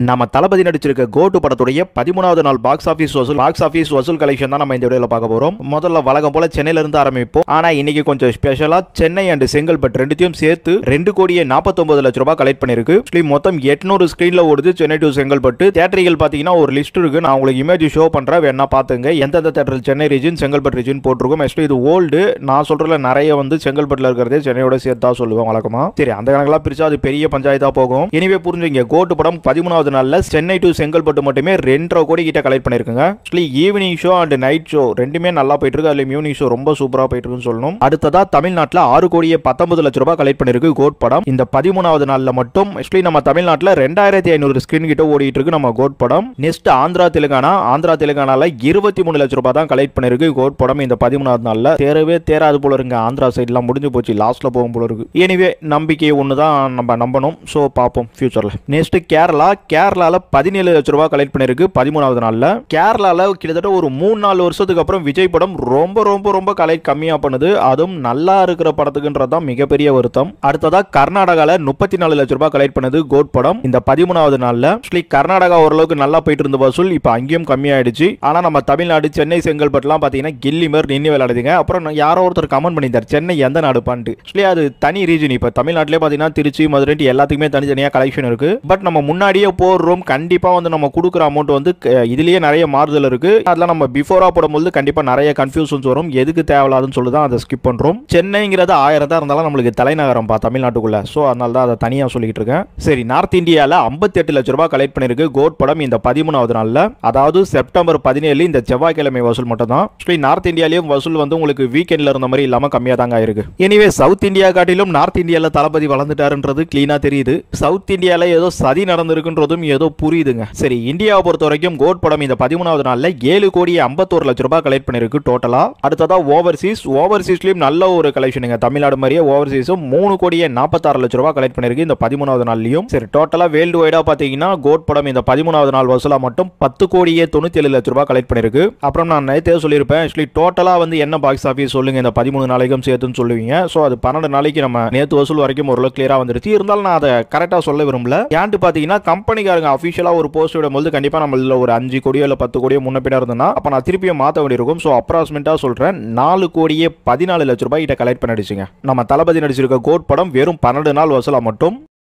நம்ம தளபதி நடிச்சிருக்க கோட்டு படத்துடைய 13வது நாள் பாக்ஸ் ஆபீஸ் வசூல் கலெக்ஷன் தான் நம்ம இந்த வீடியோல பார்க்க போறோம். முதல்ல வழக்கம் போல சென்னையில இருந்து ஆரம்பிப்போம். ஆனா இன்னைக்கு கொஞ்சம் ஸ்பெஷலா சென்னை அண்ட் செங்கல்பட்டு ரெண்டுத்தையும் சேர்த்து 2,49,00,000 ரூபாய் கலெக்ட் பண்ணிருக்கு. மொத்தம் 800 ஸ்கிரீன்ல ஓடுது சென்னை டு செங்கல்பட்டு. தியேட்டர்கள் பாத்தீங்கன்னா ஒரு லிஸ்ட் இருக்கு. நான் உங்களுக்கு இமேஜ் ஷோ பண்றேன், வேணா பாத்துங்க. எந்தெந்த theatre Chennai region Chengalpattu region போட்டிருக்கோம். இது ஓல்டு, நான் சொல்றதுல நிறைய செங்கல்பட்டுல இருக்கிறதே சென்னையோட சேர்த்தா சொல்லுவேன் வழக்கமா. சரி, அந்த கணக்கெல்லாம் பிரிச்சா அது பெரிய பஞ்சாயத்தா போகும். எனவே புரிஞ்சுங்க, கோட்டு படம் 13வது நாள்ல சென்னை டு செங்கல்பட்டு மட்டுமே 2.5 கோடி கிட்ட கலெக்ட் பண்ணிருக்குங்க. Evening show and night show ரெண்டுமே நல்லா போயிட்டு இருக்கு. அதுல ஈவினிங் ஷோ ரொம்ப சூப்பரா போயிட்டு இருக்குன்னு சொல்லணும். அடுத்ததா தமிழ்நாட்டுல 6,19,00,000 ரூபாய் கலெக்ட் பண்ணிருக்கு கோட் படம். இந்த 13வது நாள்ல மட்டும் நம்ம தமிழ்நாட்டுல 2,500 ஸ்கிரீன் கிட்ட ஓடிட்டு இருக்கு நம்ம கோட் படம். நெக்ஸ்ட் ஆந்திரா தெலுங்கானால 23 லட்சம் ரூபாய் தான் கலெக்ட் பண்ணிருக்கு கோட் படம். இந்த 13வது நாள்ல தேராது போல இருக்கு. ஆந்திரா சைட்லாம் முடிஞ்சு போச்சு, லாஸ்ட்ல போகும் போல இருக்கு. எனிவே நம்பிக்கை ஒண்ணுதான், நம்ம நம்பணும். சோ பாப்போம் ஃபியூச்சர்ல. நெக்ஸ்ட் கேரளால 17 லட்சம் ரூபாய் கலெக்ட் பண்ணிருக்கு 13வது நாள்ல. கேரளால கிட்டத்தட்ட ஒரு 3-4 வருஷத்துக்கு அப்புறம் விஜய் படம் ரொம்ப ரொம்ப ரொம்ப கலெக்ட் கம்மியா பண்ணுது. அதுவும் நல்லா இருக்கிற படத்துக்குன்றதான் மிகப்பெரிய வருத்தம். அடுத்ததா கர்நாடகால 34 லட்சம் ரூபாய் கலெக்ட் பண்ணது கோட் படம் இந்த 13வது நாள்ல. கர்நாடகா ஓரளவுக்கு நல்லா போயிட்டு இருந்த வசூல் இப்ப அங்கேயும் கம்மியாயிடுச்சு. ஆனா நம்ம தமிழ்நாடு சென்னை செங்கல்பட்டுலாம் பாத்தீங்கன்னா கில்லி மாதிரி நின்று விளையாடுதுங்க. அப்புறம் யாரோ ஒருத்தர் கமெண்ட் பண்ணியிருந்தார், சென்னை எந்த நாடு பான்ட்டு. அது தனி ரீஜன். இப்ப தமிழ்நாட்டிலே பாத்தீங்கன்னா திருச்சி, மதுரை எல்லாத்துக்குமே தனித்தனியா கலெக்ஷன் இருக்கு. பட் நம்ம முன்னாடியே போடுறோம், கண்டிப்பா நம்ம கொடுக்குற அமௌண்ட் இதுலயே நிறைய மாறுதல் இருக்கு. அதெல்லாம் நம்ம பிஃபோரா போடும்போது கண்டிப்பா நிறைய கன்ஃபியூஷன்ஸ் வரும். எதுக்கு தேவையில்லாதுன்னு சொல்லிதான் அதை ஸ்கிப் பண்றோம். சென்னைங்கிறது 1000 தான் இருந்தாலும் நம்மளுக்கு தலைநகரம் தமிழ்நாட்டுக்குள்ள. சோ அதனால தான் அதை தனியா சொல்லிட்டு இருக்கேன். சரி, நார்த் இந்தியால 58 லட்சம் ரூபாய் கலெக்ட் பண்ணிருக்கு கோட் படம் இந்த 13வது நாள்ல. அதாவது செப்டம்பர் 17 இந்த செவ்வாய்க்கிழமை வசூல் மட்டும் தான். நார்த் இந்தியாலயும் வசூல் உங்களுக்கு வீக்கெண்ட்ல இருந்த மாதிரி இல்லாம கம்மியா தாங்க இருக்கு. எனிவே சவுத் இந்தியா காட்டிலும் நார்த் இந்தியால தளபதி வளர்ந்துட்டாருன்றது கிளீனா தெரியுது. சவுத் இந்தியால ஏதோ சதி நடந்திருக்குன்றதும் ஏதோ புரியுதுங்க. சரி, இந்தியாவை பொறுத்த வரைக்கும் கோட் படம் இந்த 13வது நாள்ல 7,51,00,000 ரூபாய் கலெக்ட் பண்ணிருக்கு டோட்டலா. அடுத்ததா ஓவர்சீஸ்லயும் நல்ல ஒரு கலெக்ஷனுங்க. தமிழ்நாடு மாதிரியே ஓவர்சீஸும் 3,46,00,000 ரூபாய் கலெக்ட் பண்ணிருக்கு இந்த 13வது நாள்லயும். சரி, டோட்டலா வேர்ல்டு வைடா பாத்தீங்கன்னா கோட் படம் இந்த 13வது நாள் வசூலா மட்டும் 10,97,00,000 ரூபாய் கலெக்ட் பண்ணிருக்கு. அப்புறம் நான் நேத்தே சொல்லியிருப்பேன், டோட்டலா என்ன பாக்ஸ் ஆபீஸ் சொல்லுங்க இந்த 13 நாளைக்கும் சேர்த்துன்னு சொல்லுவீங்க. சோ அது 12 நாளைக்கு நம்ம நேத்து வசூல் வரைக்கும் ஓரளவு கிளியரா வந்துருச்சு. இருந்தாலும் நான் அதை கரெக்டா சொல்ல விரும்பல. ஏன்ட்டு பாத்தீங்கன்னா கம்பெனிக்காரங்க அபிஷியலா ஒரு போஸ்ட் விடும்போது கண்டிப்பா நம்ம ஒரு 5 கோடியோ இல்ல 10 கோடியோ முன்ன பின்ன இருந்ததுன்னா அப்ப நான் திருப்பியும் மாத்த வேண்டியிருக்கும். சோ அப்ராக்சிமேட்டா சொல்றேன், 4,14,00,000 ரூபாய் கிட்ட கலெக்ட் பண்ணிடுச்சுங்க நம்ம தளபதி நடிச்சிருக்க கோட் படம் வெறும் 12 நாள் வசூலா மட்டும்.